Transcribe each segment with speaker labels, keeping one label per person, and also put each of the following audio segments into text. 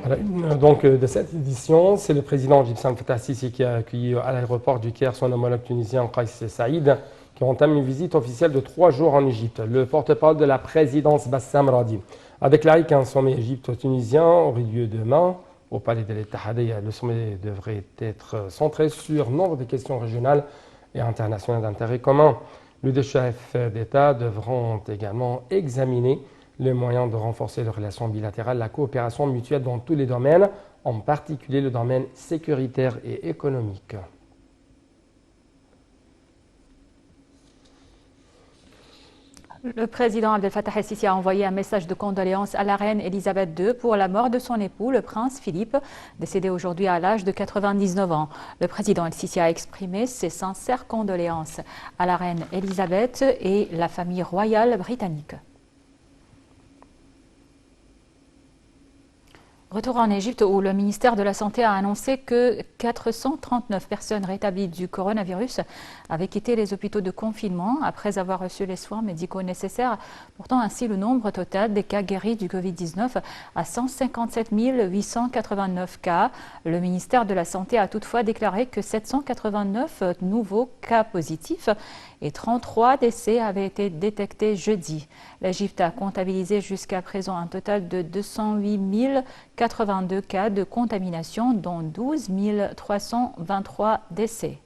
Speaker 1: À la une donc, de cette édition, c'est le président égyptien Fattah Sisi qui a accueilli à l'aéroport du Caire son homologue tunisien Kais Saïd, qui entame une visite officielle de 3 jours en Égypte. Le porte-parole de la présidence Bassam Radi a déclaré qu'un sommet égypto-tunisien aurait lieu demain au palais de l'Ittihadiyya. Le sommet devrait être centré sur nombre de questions régionales et internationales d'intérêt commun. Les deux chefs d'État devront également examiner les moyens de renforcer les relations bilatérales, la coopération mutuelle dans tous les domaines, en particulier le domaine sécuritaire et économique.
Speaker 2: Le président Abdel Fattah el-Sisi a envoyé un message de condoléances à la reine Elisabeth II pour la mort de son époux, le prince Philippe, décédé aujourd'hui à l'âge de 99 ans. Le président el-Sisi a exprimé ses sincères condoléances à la reine Elisabeth et la famille royale britannique. Retour en Égypte où le ministère de la Santé a annoncé que 439 personnes rétablies du coronavirus avaient quitté les hôpitaux de confinement après avoir reçu les soins médicaux nécessaires, portant ainsi le nombre total des cas guéris du Covid-19 à 157 889 cas. Le ministère de la Santé a toutefois déclaré que 789 nouveaux cas positifs et 33 décès avaient été détectés jeudi. L'Égypte a comptabilisé jusqu'à présent un total de 208 082 cas de contamination, dont 12 323 décès.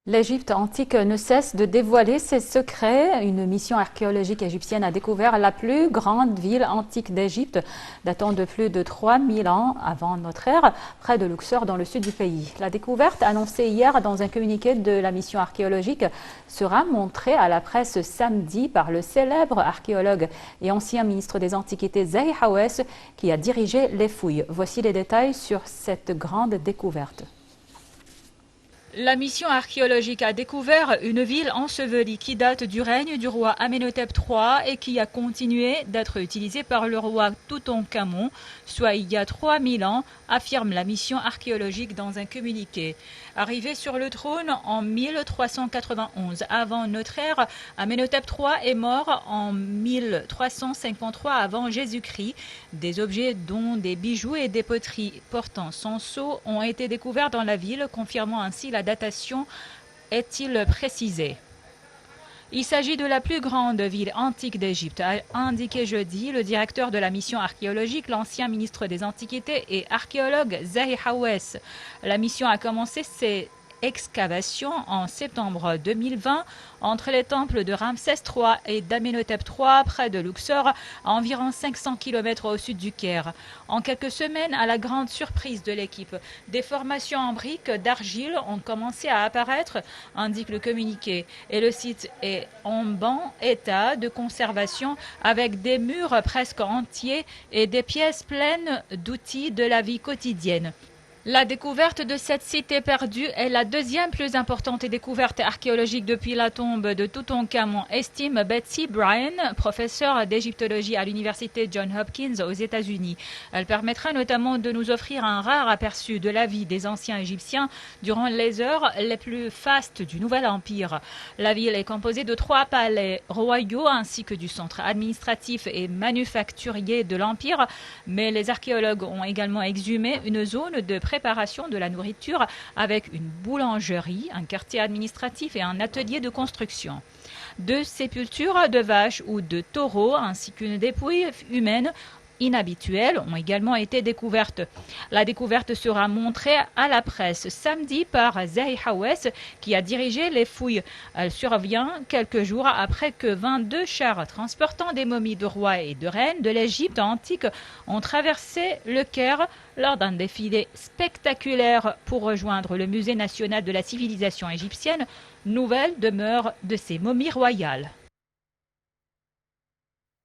Speaker 2: L'Égypte antique ne cesse de dévoiler ses secrets. Une mission archéologique égyptienne a découvert la plus grande ville antique d'Égypte, datant de plus de 3000 ans avant notre ère, près de Luxor, dans le sud du pays. La découverte, annoncée hier dans un communiqué de la mission archéologique, sera montrée à la presse samedi par le célèbre archéologue et ancien ministre des Antiquités Zahi Hawass, qui a dirigé les fouilles. Voici les détails sur cette grande découverte.
Speaker 3: La mission archéologique a découvert une ville ensevelie qui date du règne du roi Amenhotep III et qui a continué d'être utilisée par le roi Toutankhamon, soit il y a 3000 ans, affirme la mission archéologique dans un communiqué. Arrivé sur le trône en 1391 avant notre ère, Amenhotep III est mort en 1353 avant Jésus-Christ. Des objets dont des bijoux et des poteries portant son sceau ont été découverts dans la ville, confirmant ainsi la datation, est-il précisé. Il s'agit de la plus grande ville antique d'Égypte, a indiqué jeudi le directeur de la mission archéologique, l'ancien ministre des Antiquités et archéologue Zahi Hawass. La mission a commencé ses excavations en septembre 2020 entre les temples de Ramsès III et d'Amenhotep III près de Luxor, à environ 500 km au sud du Caire. En quelques semaines, à la grande surprise de l'équipe, des formations en briques d'argile ont commencé à apparaître, indique le communiqué, et le site est en bon état de conservation avec des murs presque entiers et des pièces pleines d'outils de la vie quotidienne. La découverte de cette cité perdue est la deuxième plus importante découverte archéologique depuis la tombe de Toutankhamon, estime Betsy Bryan, professeure d'égyptologie à l'université Johns Hopkins aux États-Unis. Elle permettra notamment de nous offrir un rare aperçu de la vie des anciens Égyptiens durant les heures les plus fastes du Nouvel Empire. La ville est composée de 3 palais royaux ainsi que du centre administratif et manufacturier de l'Empire, mais les archéologues ont également exhumé une zone de préparation de la nourriture avec une boulangerie, un quartier administratif et un atelier de construction. 2 sépultures de vaches ou de taureaux ainsi qu'une dépouille humaine inhabituelles ont également été découvertes. La découverte sera montrée à la presse samedi par Zahi Hawass qui a dirigé les fouilles. Elle survient quelques jours après que 22 chars transportant des momies de rois et de reines de l'Égypte antique ont traversé le Caire lors d'un défilé spectaculaire pour rejoindre le Musée national de la civilisation égyptienne, nouvelle demeure de ces momies royales.